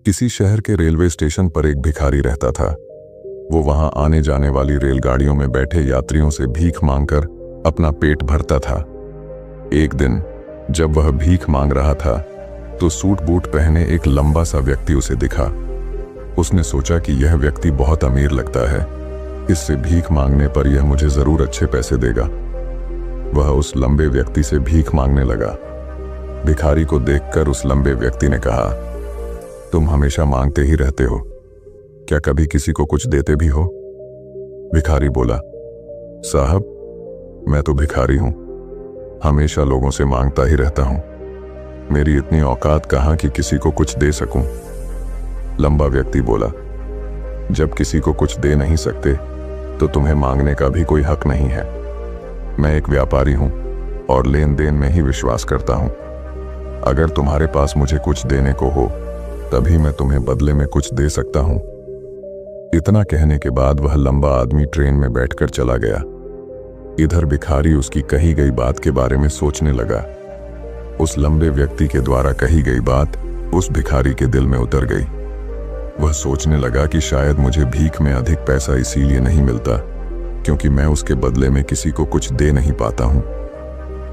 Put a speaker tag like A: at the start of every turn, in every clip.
A: किसी शहर के रेलवे स्टेशन पर एक भिखारी रहता था। वो वहां आने जाने वाली रेलगाड़ियों में बैठे यात्रियों से भीख मांगकर अपना पेट भरता था। एक दिन जब वह भीख मांग रहा था तो सूट बूट पहने एक लंबा सा व्यक्ति उसे दिखा। उसने सोचा कि यह व्यक्ति बहुत अमीर लगता है, इससे भीख मांगने पर यह मुझे जरूर अच्छे पैसे देगा। वह उस लंबे व्यक्ति से भीख मांगने लगा। भिखारी को देखकर उस लंबे व्यक्ति ने कहा, तुम हमेशा मांगते ही रहते हो, क्या कभी किसी को कुछ देते भी हो? भिखारी बोला, साहब मैं तो भिखारी हूं, हमेशा लोगों से मांगता ही रहता हूं, मेरी इतनी औकात कहां कि किसी को कुछ दे सकूं। लंबा व्यक्ति बोला, जब किसी को कुछ दे नहीं सकते तो तुम्हें मांगने का भी कोई हक नहीं है। मैं एक व्यापारी हूं और लेन देन में ही विश्वास करता हूं। अगर तुम्हारे पास मुझे कुछ देने को हो तभी मैं तुम्हें बदले में कुछ दे सकता हूं। इतना कहने के बाद वह लंबा आदमी ट्रेन में बैठकर चला गया। इधर भिखारी उसकी कही गई बात के बारे में सोचने लगा। उस लंबे व्यक्ति के द्वारा कही गई बात उस भिखारी के दिल में उतर गई। वह सोचने लगा कि शायद मुझे भीख में अधिक पैसा इसीलिए नहीं मिलता क्योंकि मैं उसके बदले में किसी को कुछ दे नहीं पाता हूं।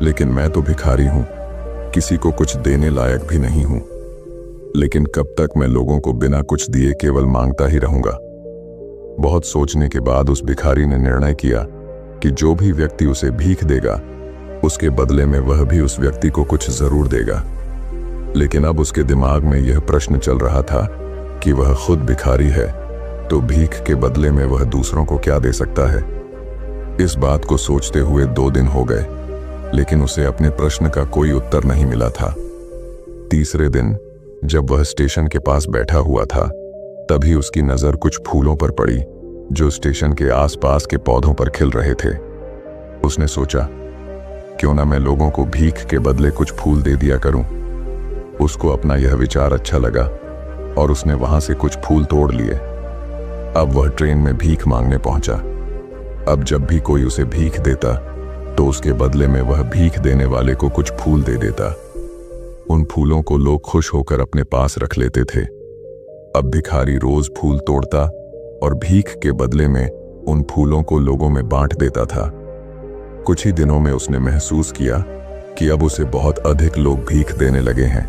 A: लेकिन मैं तो भिखारी हूं, किसी को कुछ देने लायक भी नहीं हूं। लेकिन कब तक मैं लोगों को बिना कुछ दिए केवल मांगता ही रहूंगा? बहुत सोचने के बाद उस भिखारी ने निर्णय किया कि जो भी व्यक्ति उसे भीख देगा उसके बदले में वह भी उस व्यक्ति को कुछ जरूर देगा। लेकिन अब उसके दिमाग में यह प्रश्न चल रहा था कि वह खुद भिखारी है तो भीख के बदले में वह दूसरों को क्या दे सकता है। इस बात को सोचते हुए 2 दिन हो गए, लेकिन उसे अपने प्रश्न का कोई उत्तर नहीं मिला था। तीसरे दिन जब वह स्टेशन के पास बैठा हुआ था तभी उसकी नजर कुछ फूलों पर पड़ी जो स्टेशन के आसपास के पौधों पर खिल रहे थे। उसने सोचा, क्यों ना मैं लोगों को भीख के बदले कुछ फूल दे दिया करूं। उसको अपना यह विचार अच्छा लगा और उसने वहां से कुछ फूल तोड़ लिए। अब वह ट्रेन में भीख मांगने पहुंचा। अब जब भी कोई उसे भीख देता तो उसके बदले में वह भीख देने वाले को कुछ फूल दे देता। उन फूलों को लोग खुश होकर अपने पास रख लेते थे। अब भिखारी रोज फूल तोड़ता और भीख के बदले में उन फूलों को लोगों में बांट देता था। कुछ ही दिनों में उसने महसूस किया कि अब उसे बहुत अधिक लोग भीख देने लगे हैं।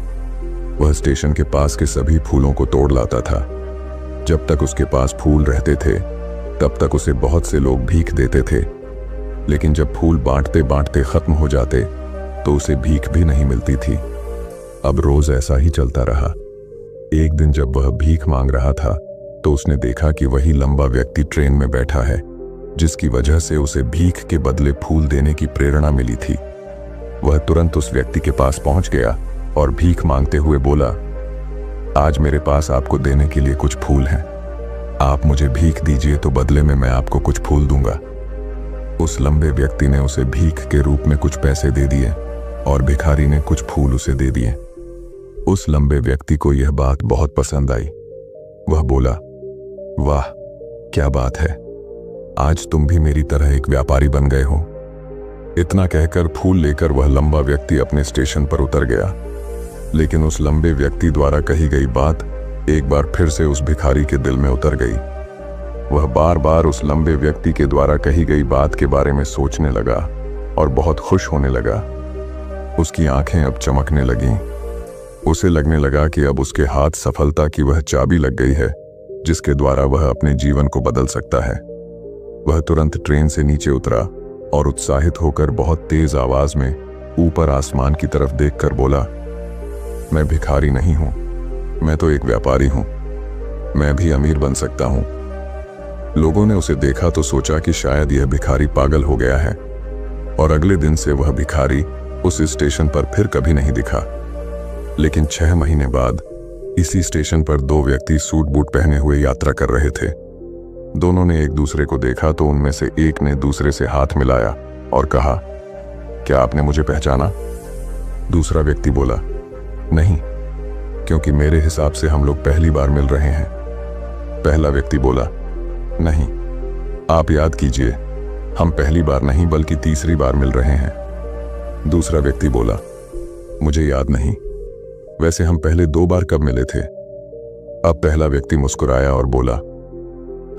A: वह स्टेशन के पास के सभी फूलों को तोड़ लाता था। जब तक उसके पास फूल रहते थे तब तक उसे बहुत से लोग भीख देते थे, लेकिन जब फूल बांटते बांटते खत्म हो जाते तो उसे भीख भी नहीं मिलती थी। अब रोज ऐसा ही चलता रहा। एक दिन जब वह भीख मांग रहा था तो उसने देखा कि वही लंबा व्यक्ति ट्रेन में बैठा है जिसकी वजह से उसे भीख के बदले फूल देने की प्रेरणा मिली थी। वह तुरंत उस व्यक्ति के पास पहुंच गया और भीख मांगते हुए बोला, आज मेरे पास आपको देने के लिए कुछ फूल हैं, आप मुझे भीख दीजिए तो बदले में मैं आपको कुछ फूल दूंगा। उस लंबे व्यक्ति ने उसे भीख के रूप में कुछ पैसे दे दिए और भिखारी ने कुछ फूल उसे दे दिए। उस लंबे व्यक्ति को यह बात बहुत पसंद आई। वह बोला, वाह क्या बात है, आज तुम भी मेरी तरह एक व्यापारी बन गए हो। इतना कहकर फूल लेकर वह लंबा व्यक्ति अपने स्टेशन पर उतर गया। लेकिन उस लंबे व्यक्ति द्वारा कही गई बात एक बार फिर से उस भिखारी के दिल में उतर गई। वह बार बार उस लंबे व्यक्ति के द्वारा कही गई बात के बारे में सोचने लगा और बहुत खुश होने लगा। उसकी आंखें अब चमकने लगीं। उसे लगने लगा कि अब उसके हाथ सफलता की वह चाबी लग गई है जिसके द्वारा वह अपने जीवन को बदल सकता है। वह तुरंत ट्रेन से नीचे उतरा और उत्साहित होकर बहुत तेज आवाज में ऊपर आसमान की तरफ देखकर बोला, मैं भिखारी नहीं हूं, मैं तो एक व्यापारी हूं, मैं भी अमीर बन सकता हूं। लोगों ने उसे देखा तो सोचा कि शायद यह भिखारी पागल हो गया है और अगले दिन से वह भिखारी उस स्टेशन पर फिर कभी नहीं दिखा। लेकिन 6 महीने बाद इसी स्टेशन पर 2 व्यक्ति सूट बूट पहने हुए यात्रा कर रहे थे। दोनों ने एक दूसरे को देखा तो उनमें से एक ने दूसरे से हाथ मिलाया और कहा, क्या आपने मुझे पहचाना? दूसरा व्यक्ति बोला, नहीं, क्योंकि मेरे हिसाब से हम लोग पहली बार मिल रहे हैं। पहला व्यक्ति बोला, नहीं, आप याद कीजिए, हम पहली बार नहीं बल्कि तीसरी बार मिल रहे हैं। दूसरा व्यक्ति बोला, मुझे याद नहीं, वैसे हम पहले 2 बार कब मिले थे? अब पहला व्यक्ति मुस्कुराया और बोला,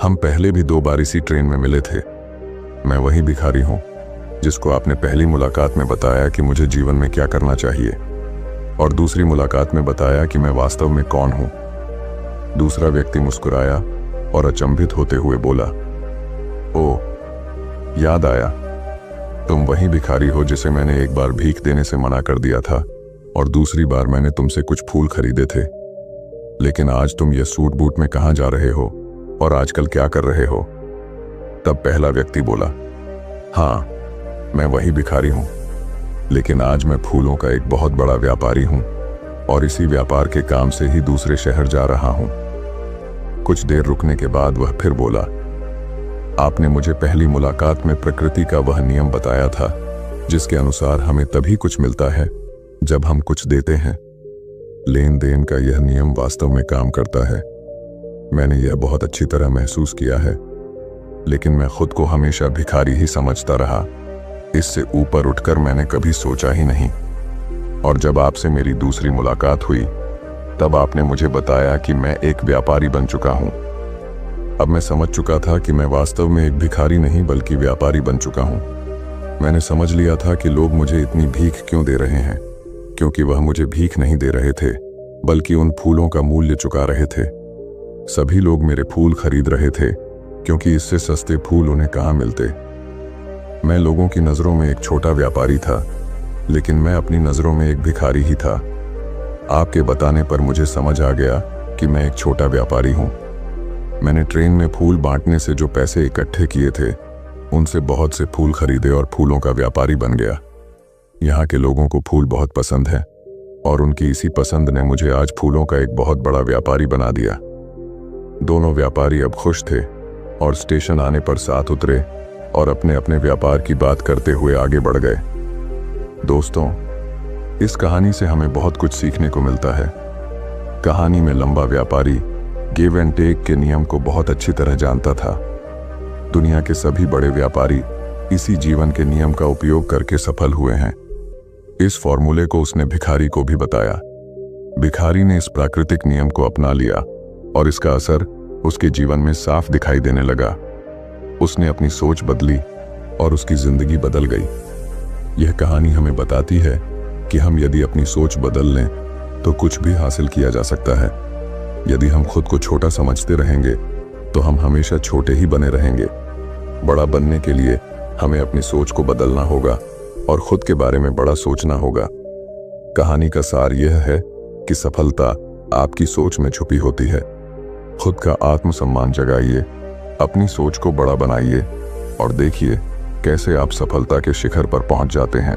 A: हम पहले भी 2 बार इसी ट्रेन में मिले थे। मैं वही भिखारी हूं जिसको आपने पहली मुलाकात में बताया कि मुझे जीवन में क्या करना चाहिए, और दूसरी मुलाकात में बताया कि मैं वास्तव में कौन हूं। दूसरा व्यक्ति मुस्कुराया और अचंभित होते हुए बोला, ओ, याद आया, तुम वही भिखारी हो जिसे मैंने एक बार भीख देने से मना कर दिया था और दूसरी बार मैंने तुमसे कुछ फूल खरीदे थे। लेकिन आज तुम ये सूट बूट में कहाँ जा रहे हो और आजकल क्या कर रहे हो? तब पहला व्यक्ति बोला, हाँ, मैं वही भिखारी हूं, लेकिन आज मैं फूलों का एक बहुत बड़ा व्यापारी हूं और इसी व्यापार के काम से ही दूसरे शहर जा रहा हूं। कुछ देर रुकने के बाद वह फिर बोला, आपने मुझे पहली मुलाकात में प्रकृति का वह नियम बताया था जिसके अनुसार हमें तभी कुछ मिलता है जब हम कुछ देते हैं। लेन देन का यह नियम वास्तव में काम करता है। मैंने यह बहुत अच्छी तरह महसूस किया है, लेकिन मैं खुद को हमेशा भिखारी ही समझता रहा। इससे ऊपर उठकर मैंने कभी सोचा ही नहीं। और जब आपसे मेरी दूसरी मुलाकात हुई तब आपने मुझे बताया कि मैं एक व्यापारी बन चुका हूं। अब मैं समझ चुका था कि मैं वास्तव में एक भिखारी नहीं बल्कि व्यापारी बन चुका हूं। मैंने समझ लिया था कि लोग मुझे इतनी भीख क्यों दे रहे हैं, क्योंकि वह मुझे भीख नहीं दे रहे थे बल्कि उन फूलों का मूल्य चुका रहे थे। सभी लोग मेरे फूल खरीद रहे थे क्योंकि इससे सस्ते फूल उन्हें कहाँ मिलते। मैं लोगों की नज़रों में एक छोटा व्यापारी था, लेकिन मैं अपनी नज़रों में एक भिखारी ही था। आपके बताने पर मुझे समझ आ गया कि मैं एक छोटा व्यापारी हूँ। मैंने ट्रेन में फूल बांटने से जो पैसे इकट्ठे किए थे उनसे बहुत से फूल खरीदे और फूलों का व्यापारी बन गया। यहाँ के लोगों को फूल बहुत पसंद है और उनकी इसी पसंद ने मुझे आज फूलों का एक बहुत बड़ा व्यापारी बना दिया। दोनों व्यापारी अब खुश थे और स्टेशन आने पर साथ उतरे और अपने अपने व्यापार की बात करते हुए आगे बढ़ गए। दोस्तों, इस कहानी से हमें बहुत कुछ सीखने को मिलता है। कहानी में लंबा व्यापारी गिव एंड टेक के नियम को बहुत अच्छी तरह जानता था। दुनिया के सभी बड़े व्यापारी इसी जीवन के नियम का उपयोग करके सफल हुए हैं। इस फॉर्मूले को उसने भिखारी को भी बताया। भिखारी ने इस प्राकृतिक नियम को अपना लिया और इसका असर उसके जीवन में साफ दिखाई देने लगा। उसने अपनी सोच बदली और उसकी जिंदगी बदल गई। यह कहानी हमें बताती है कि हम यदि अपनी सोच बदल लें तो कुछ भी हासिल किया जा सकता है। यदि हम खुद को छोटा समझते रहेंगे तो हम हमेशा छोटे ही बने रहेंगे। बड़ा बनने के लिए हमें अपनी सोच को बदलना होगा और खुद के बारे में बड़ा सोचना होगा। कहानी का सार यह है कि सफलता आपकी सोच में छुपी होती है। खुद का आत्मसम्मान जगाइए, अपनी सोच को बड़ा बनाइए और देखिए कैसे आप सफलता के शिखर पर पहुंच जाते हैं।